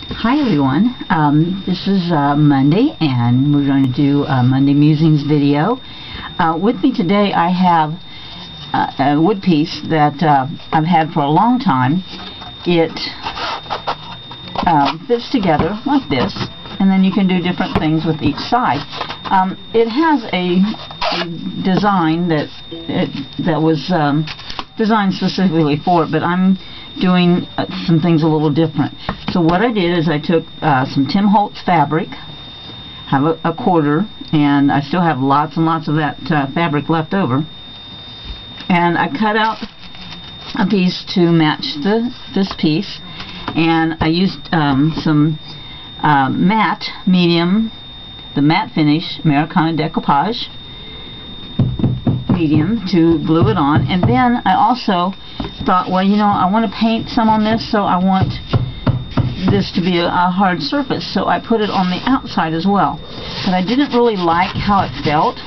Hi everyone, this is Monday, and we're going to do a Monday Musings video. With me today I have a wood piece that I've had for a long time. It fits together like this, and then you can do different things with each side. It has a design that was designed specifically for it, but I'm doing some things a little different. So what I did is I took some Tim Holtz fabric, have a quarter, and I still have lots and lots of that fabric left over, and I cut out a piece to match this piece, and I used some matte medium, the matte finish Americana Decoupage medium, to glue it on. And then I also thought, well, you know, I want to paint some on this, so I want this to be a hard surface, so I put it on the outside as well. But I didn't really like how it felt,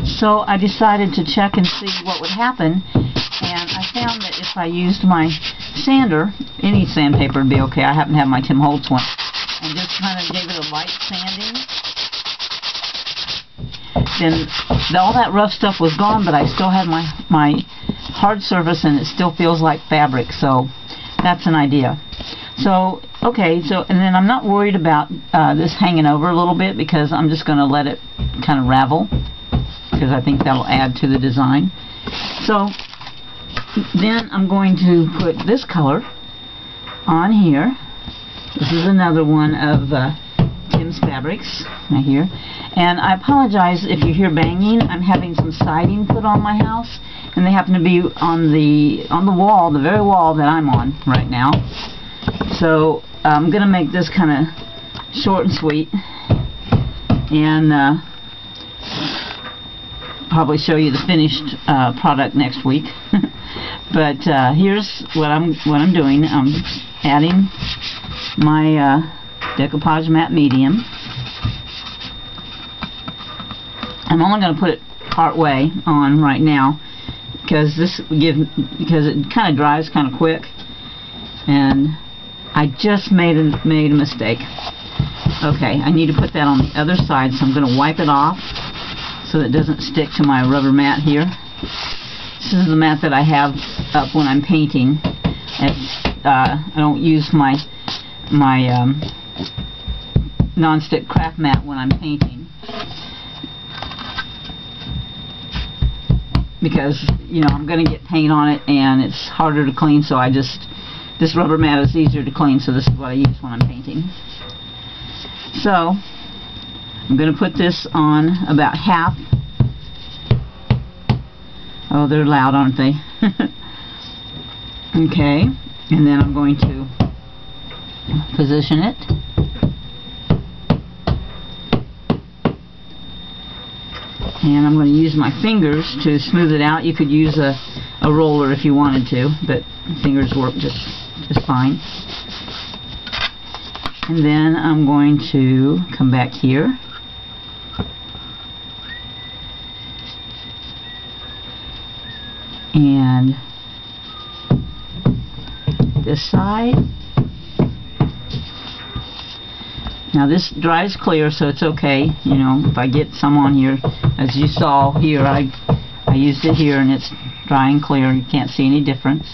so I decided to check and see what would happen, and I found that if I used my sander, any sandpaper would be okay. I happen to have my Tim Holtz one, and just kind of gave it a light sanding, then all that rough stuff was gone, but I still had my hard surface, and it still feels like fabric. So that's an idea. So okay, so and then I'm not worried about this hanging over a little bit, because I'm just going to let it kind of ravel, because I think that'll add to the design. So then I'm going to put this color on here. This is another one of Tim's fabrics right here, and I apologize if you hear banging. I'm having some siding put on my house, and they happen to be on the wall, the very wall that I'm on right now. So I'm gonna make this kind of short and sweet, and probably show you the finished product next week. But here's what I'm doing. I'm adding my Decoupage Matte Medium. I'm only going to put it part way on right now, because it kind of dries kind of quick, and I just made a mistake. Okay, I need to put that on the other side, so I'm going to wipe it off so that it doesn't stick to my rubber mat here. This is the mat that I have up when I'm painting. I don't use my non-stick craft mat when I'm painting, because, you know, I'm going to get paint on it and it's harder to clean, so this rubber mat is easier to clean, so this is what I use when I'm painting. So I'm going to put this on about half. Oh, they're loud, aren't they? Okay, and then I'm going to position it. And I'm going to use my fingers to smooth it out. You could use a roller if you wanted to, but fingers work just fine. And then I'm going to come back here and this side. Now this dries clear, so it's okay. You know, if I get some on here, as you saw here, I used it here, and it's drying clear. You can't see any difference.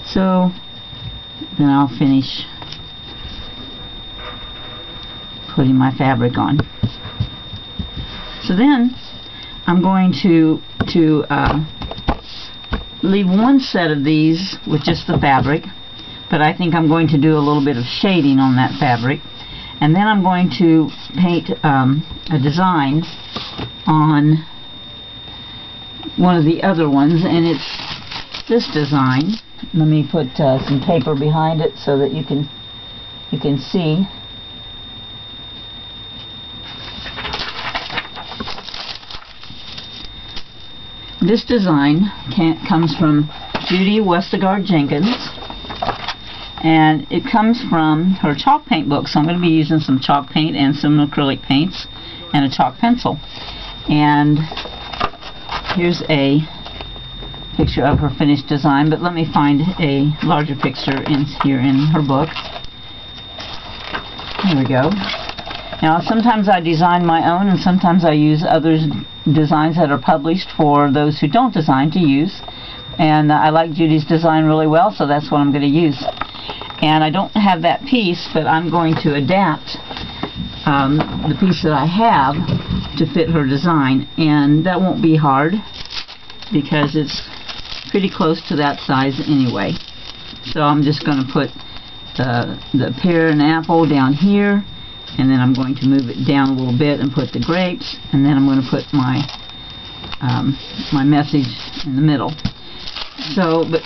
So then I'll finish putting my fabric on. So then I'm going to leave one set of these with just the fabric, but I think I'm going to do a little bit of shading on that fabric, and then I'm going to paint a design on one of the other ones, and it's this design. Let me put some paper behind it so that you can see. This design comes from Judy Westergaard Jenkins, and it comes from her chalk paint book. So I'm going to be using some chalk paint and some acrylic paints and a chalk pencil. And here's a picture of her finished design, but let me find a larger picture here in her book. Here we go. Now sometimes I design my own, and sometimes I use others' designs that are published for those who don't design to use. And I like Judy's design really well, so that's what I'm going to use. And I don't have that piece, but I'm going to adapt the piece that I have to fit her design, and that won't be hard because it's pretty close to that size anyway. So I'm just going to put the pear and apple down here, and then I'm going to move it down a little bit and put the grapes, and then I'm going to put my my message in the middle. So, but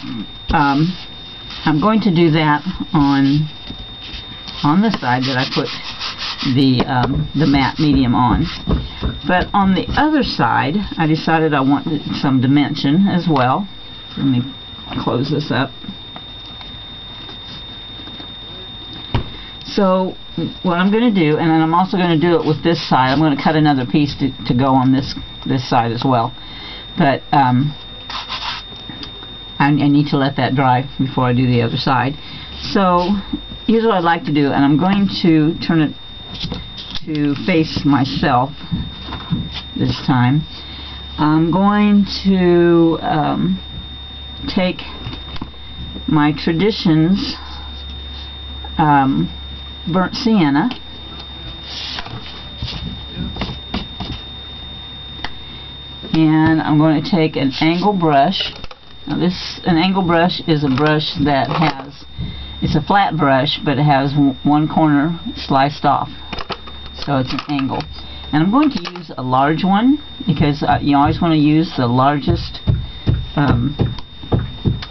I'm going to do that on the side that I put the matte medium on. But on the other side, I decided I wanted some dimension as well. Let me close this up. So what I'm going to do, and then I'm also going to do it with this side. I'm going to cut another piece to go on this side as well. But I need to let that dry before I do the other side. So here's what I'd like to do, and I'm going to turn it to face myself this time. I'm going to take my Traditions burnt sienna, and I'm going to take an angle brush. Now an angle brush is a brush that it's a flat brush, but it has one corner sliced off, so it's an angle. And I'm going to use a large one because you always want to use the largest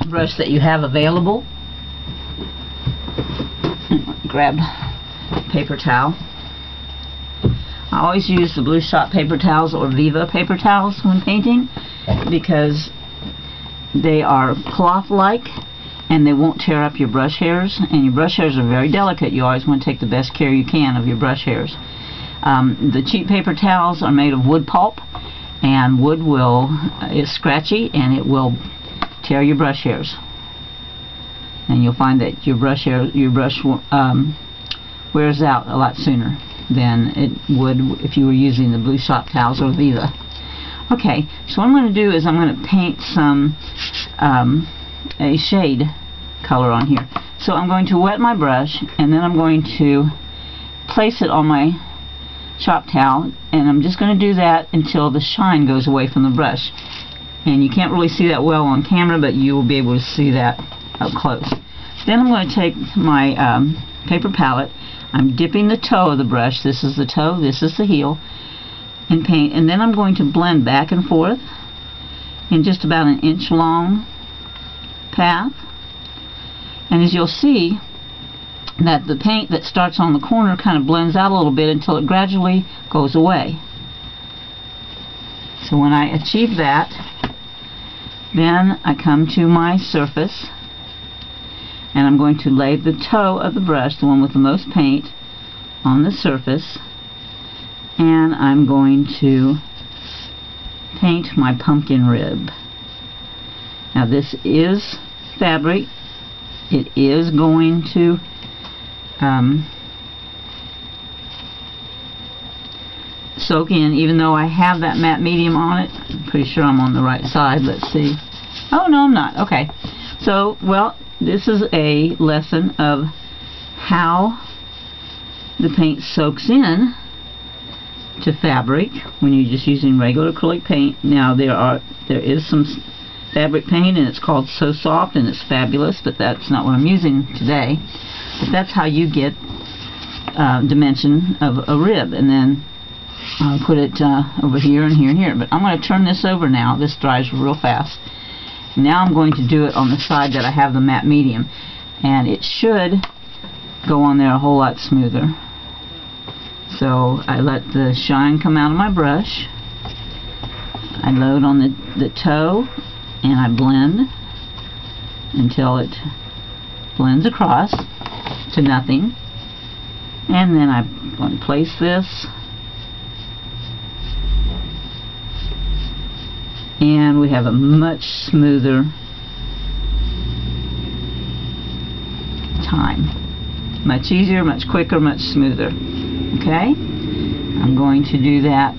brush that you have available. Grab paper towel. I always use the Blue Shot paper towels or Viva paper towels when painting because they are cloth-like and they won't tear up your brush hairs, and your brush hairs are very delicate. You always want to take the best care you can of your brush hairs. The cheap paper towels are made of wood pulp, and wood is scratchy and it will tear your brush hairs. And you'll find that your brush wears out a lot sooner than it would if you were using the Blue Shot towels or Viva. Okay, so what I'm going to do is I'm going to paint a shade color on here. So I'm going to wet my brush, and then I'm going to place it on my shop towel, and I'm just going to do that until the shine goes away from the brush. And you can't really see that well on camera, but you will be able to see that up close. Then I'm going to take my paper palette. I'm dipping the toe of the brush. This is the toe, this is the heel, in paint, and then I'm going to blend back and forth in just about an inch long path. And as you'll see, that the paint that starts on the corner kind of blends out a little bit until it gradually goes away. So when I achieve that, then I come to my surface, and I'm going to lay the toe of the brush, the one with the most paint, on the surface, and I'm going to paint my pumpkin rib. Now this is fabric. It is going to soak in, even though I have that matte medium on it. I'm pretty sure I'm on the right side. Let's see. Oh no, I'm not. Okay. So, well, this is a lesson of how the paint soaks in to fabric when you're just using regular acrylic paint. Now there is some fabric paint, and it's called So Soft, and it's fabulous, but that's not what I'm using today. But that's how you get dimension of a rib, and then I'll put it over here and here and here. But I'm going to turn this over now. This dries real fast. Now I'm going to do it on the side that I have the matte medium, and it should go on there a whole lot smoother. So I let the shine come out of my brush. I load on the toe, and I blend until it blends across to nothing. And then I'm going to place this and we have a much smoother time. Much easier, much quicker, much smoother. Okay? I'm going to do that.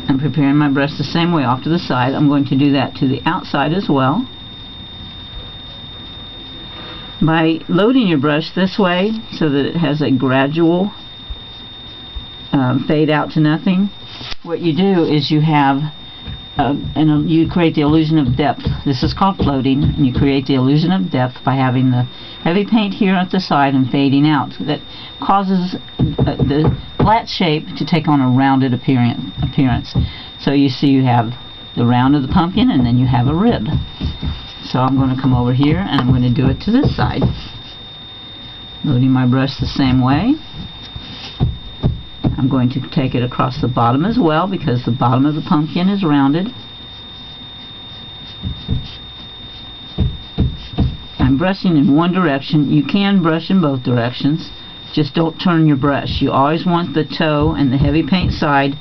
I'm preparing my brush the same way off to the side. I'm going to do that to the outside as well. By loading your brush this way so that it has a gradual fade out to nothing, what you do is you have you create the illusion of depth. This is called floating, and you create the illusion of depth by having the heavy paint here at the side and fading out. That causes the flat shape to take on a rounded appearance. So you see you have the round of the pumpkin, and then you have a rib. So I'm going to come over here and I'm going to do it to this side. Loading my brush the same way. I'm going to take it across the bottom as well, because the bottom of the pumpkin is rounded. I'm brushing in one direction. You can brush in both directions. Just don't turn your brush. You always want the toe and the heavy paint side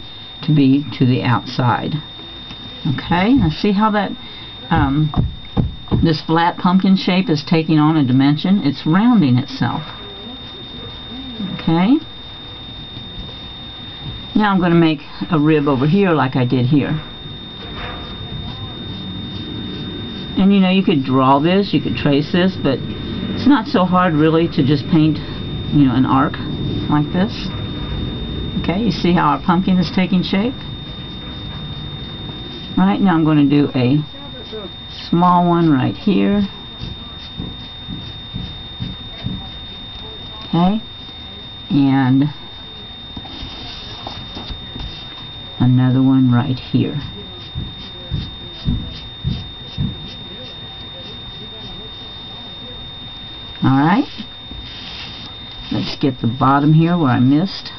to be to the outside. Okay, now see how that this flat pumpkin shape is taking on a dimension? It's rounding itself. Okay. Now I'm going to make a rib over here like I did here. And you know, you could draw this, you could trace this, but it's not so hard really to just paint, you know, an arc like this. Okay, you see how our pumpkin is taking shape? Right, now I'm going to do a small one right here. Okay, and another one right here. Alright, let's get the bottom here where I missed.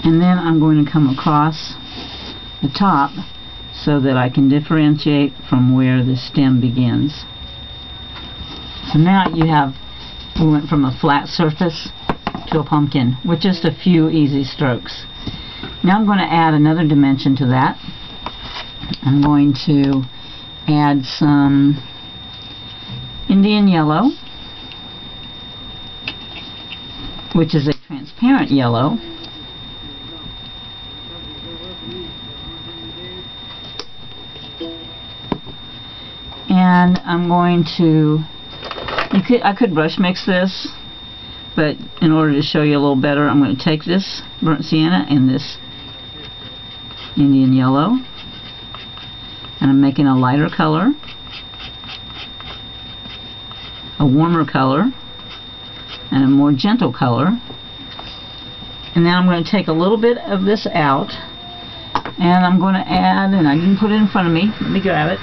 And then I'm going to come across the top so that I can differentiate from where the stem begins. So now we went from a flat surface to a pumpkin with just a few easy strokes. Now I'm going to add another dimension to that. I'm going to add some Indian yellow, which is a transparent yellow. And I'm going to, I could brush mix this, but in order to show you a little better, I'm going to take this burnt sienna and this Indian yellow, and I'm making a lighter color, a warmer color, and a more gentle color. And then I'm going to take a little bit of this out, and I'm going to add, and I didn't put it in front of me, let me grab it.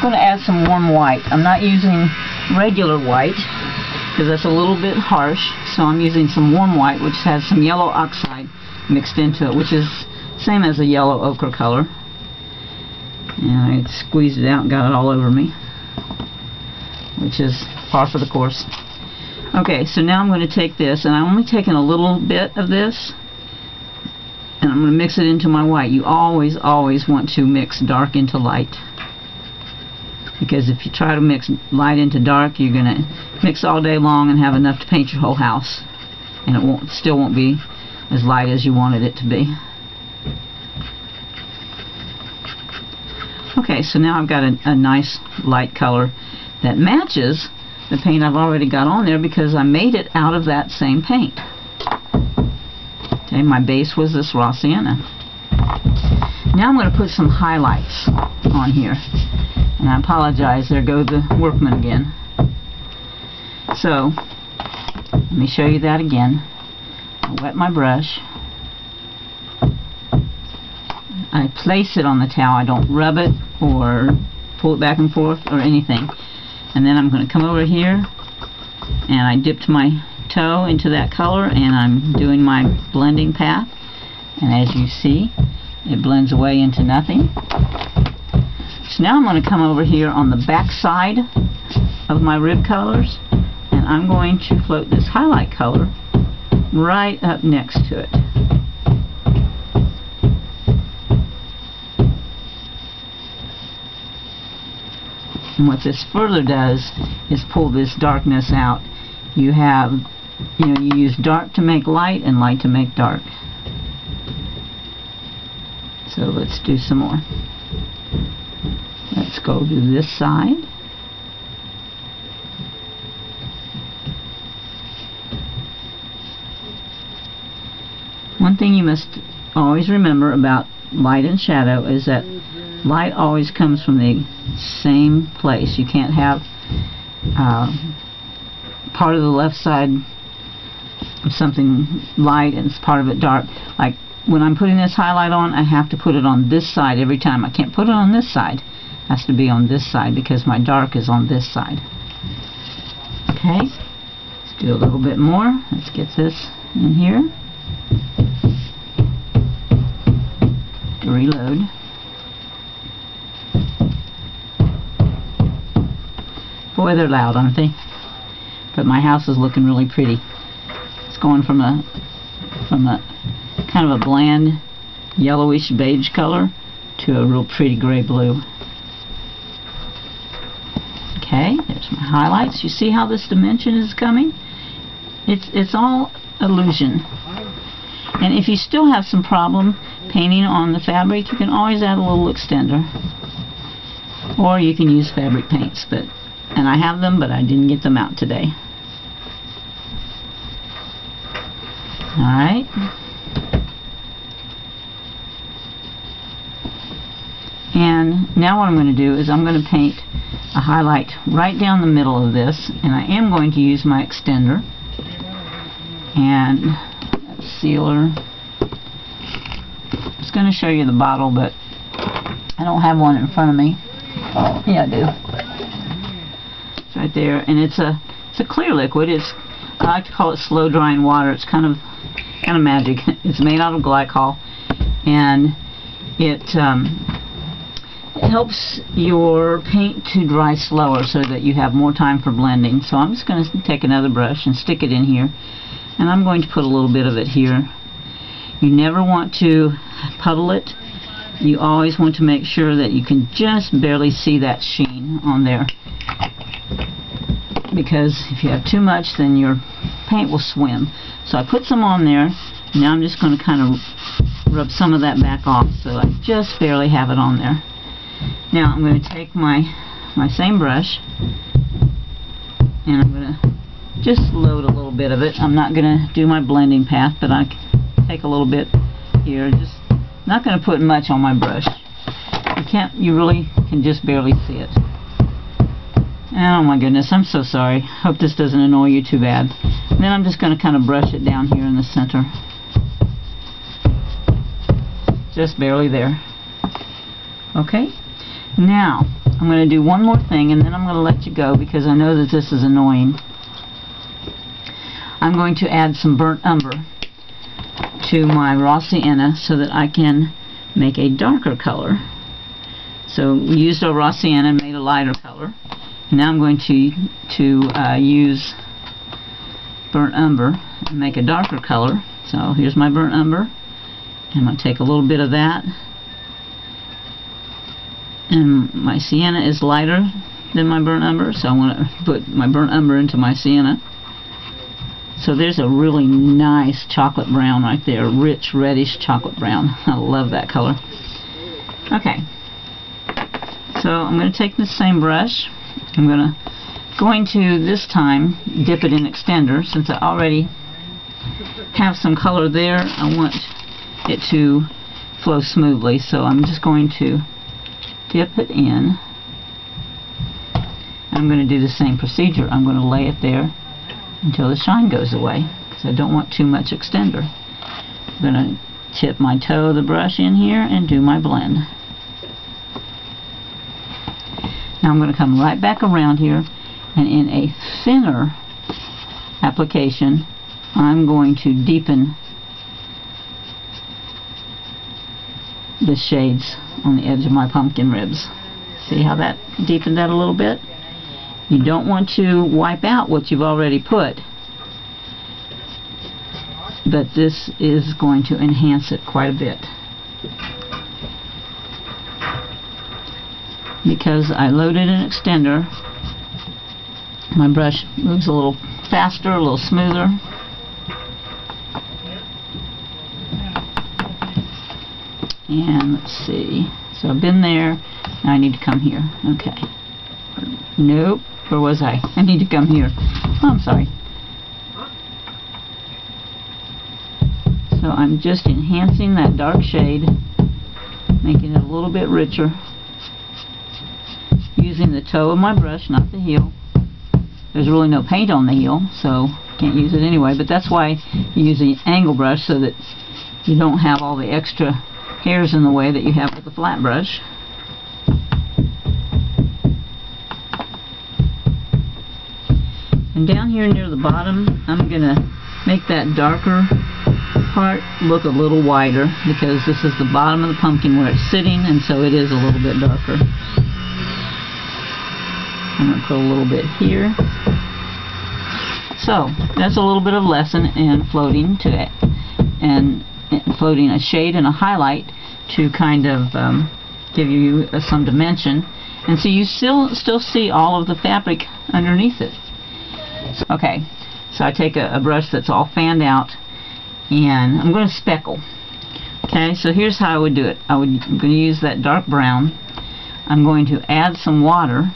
I'm going to add some warm white. I'm not using regular white because that's a little bit harsh, so I'm using some warm white, which has some yellow oxide mixed into it, which is same as a yellow ochre color. And I squeezed it out and got it all over me, which is par for the course. Okay, so now I'm going to take this, and I'm only taking a little bit of this, and I'm going to mix it into my white. You always want to mix dark into light, because if you try to mix light into dark, you're going to mix all day long and have enough to paint your whole house, and it still won't be as light as you wanted it to be. Okay, so now I've got a nice light color that matches the paint I've already got on there because I made it out of that same paint. Okay, my base was this raw sienna. Now I'm going to put some highlights on here. And I apologize, there go the workmen again. So, let me show you that again. I wet my brush. I place it on the towel. I don't rub it or pull it back and forth or anything. And then I'm going to come over here and I dipped my toe into that color and I'm doing my blending path. And as you see, it blends away into nothing. So now I'm going to come over here on the back side of my rib colors, and I'm going to float this highlight color right up next to it. And what this further does is pull this darkness out. You have, you use dark to make light and light to make dark. So let's do some more. Let's go to this side. One thing you must always remember about light and shadow is that light always comes from the same place. You can't have part of the left side of something light and part of it dark. Like when I'm putting this highlight on, I have to put it on this side every time. I can't put it on this side. It has to be on this side because my dark is on this side. Okay, let's do a little bit more. Let's get this in here. To reload. Boy, they're loud, aren't they? But my house is looking really pretty. It's going from a kind of a bland yellowish beige color to a real pretty gray blue. Okay, there's my highlights. You see how this dimension is coming? It's all illusion. And if you still have some problem painting on the fabric, you can always add a little extender. Or you can use fabric paints, and I have them, but I didn't get them out today. Alright. And now what I'm going to do is I'm going to paint a highlight right down the middle of this, and I am going to use my extender and a sealer. I was going to show you the bottle, but I don't have one in front of me. Yeah, I do. It's right there, and it's a clear liquid. I like to call it slow drying water. It's kind of magic. It's made out of glycol, and it helps your paint to dry slower so that you have more time for blending. So I'm just going to take another brush and stick it in here, and I'm going to put a little bit of it here. You never want to puddle it. You always want to make sure that you can just barely see that sheen on there, because if you have too much, then your paint will swim. So I put some on there. Now I'm just going to kind of rub some of that back off so I just barely have it on there. Now I'm going to take my same brush, and I'm going to just load a little bit of it. I'm not going to do my blending path, but I take a little bit here. Just not going to put much on my brush. You really can just barely see it. Oh my goodness, I'm so sorry. Hope this doesn't annoy you too bad. And then I'm just going to kind of brush it down here in the center. Just barely there. Okay? Now, I'm going to do one more thing, and then I'm going to let you go because I know that this is annoying. I'm going to add some burnt umber to my raw sienna so that I can make a darker color. So we used our raw sienna and made a lighter color. Now I'm going to use burnt umber and make a darker color. So here's my burnt umber. I'm going to take a little bit of that. And my sienna is lighter than my burnt umber, so I want to put my burnt umber into my sienna. So there's a really nice chocolate brown right there, rich reddish chocolate brown. I love that color. Okay, so I'm going to take this same brush. I'm going to this time dip it in extender. Since I already have some color there, I want it to flow smoothly, so I'm just going to dip it in. I'm going to do the same procedure. I'm going to lay it there until the shine goes away, because I don't want too much extender. I'm going to tip my toe of the brush in here and do my blend. Now I'm going to come right back around here, and in a thinner application I'm going to deepen the shades on the edge of my pumpkin ribs. See how that deepened that a little bit? You don't want to wipe out what you've already put, but this is going to enhance it quite a bit. Because I loaded an extender, my brush moves a little faster, a little smoother. And let's see, so I've been there, now I need to come here. Okay. Nope, where was I? I need to come here. Oh, I'm sorry. So I'm just enhancing that dark shade, making it a little bit richer, using the toe of my brush, not the heel. There's really no paint on the heel, so can't use it anyway, but that's why you use the angle brush, so that you don't have all the extra hairs in the way that you have with the flat brush. And down here near the bottom, I'm going to make that darker part look a little wider, because this is the bottom of the pumpkin where it's sitting, and so it is a little bit darker. I'm going to put a little bit here. So that's a little bit of lesson in floating to it, and floating a shade and a highlight to kind of give you some dimension, and so you still see all of the fabric underneath it. Okay, so I take a brush that's all fanned out, and I'm going to speckle. Okay, so here's how I would do it. I'm going to use that dark brown. I'm going to add some water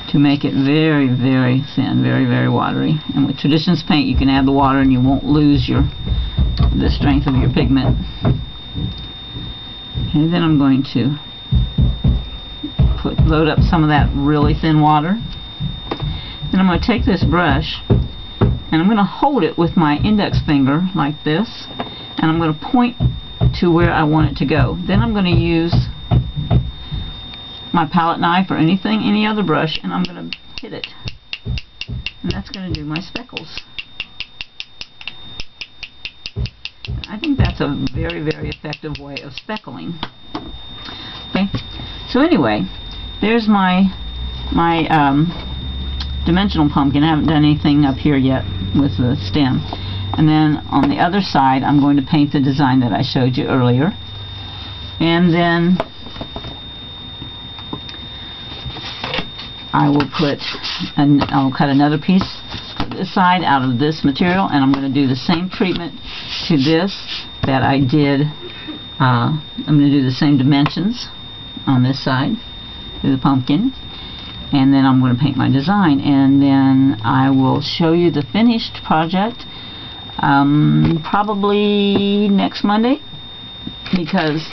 to make it very, very thin, very, very watery. And with Traditions paint, you can add the water and you won't lose the strength of your pigment. Okay, then I'm going to load up some of that really thin water. Then I'm going to take this brush and I'm going to hold it with my index finger like this, and I'm going to point to where I want it to go. Then I'm going to use my palette knife or any other brush, and I'm going to hit it, and that's going to do my speckles. I think that's a very, very effective way of speckling. Okay, so anyway, there's my dimensional pumpkin. I haven't done anything up here yet with the stem. And then on the other side, I'm going to paint the design that I showed you earlier. And then I will I'll cut another piece of this side out of this material, and I'm going to do the same treatment to this that I did. I'm going to do the same dimensions on this side to the pumpkin, and then I'm going to paint my design, and then I will show you the finished project probably next Monday, because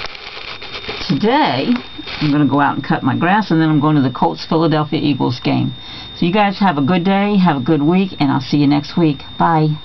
today I'm going to go out and cut my grass, and then I'm going to the Colts Philadelphia Eagles game. So you guys have a good day, have a good week, and I'll see you next week. Bye.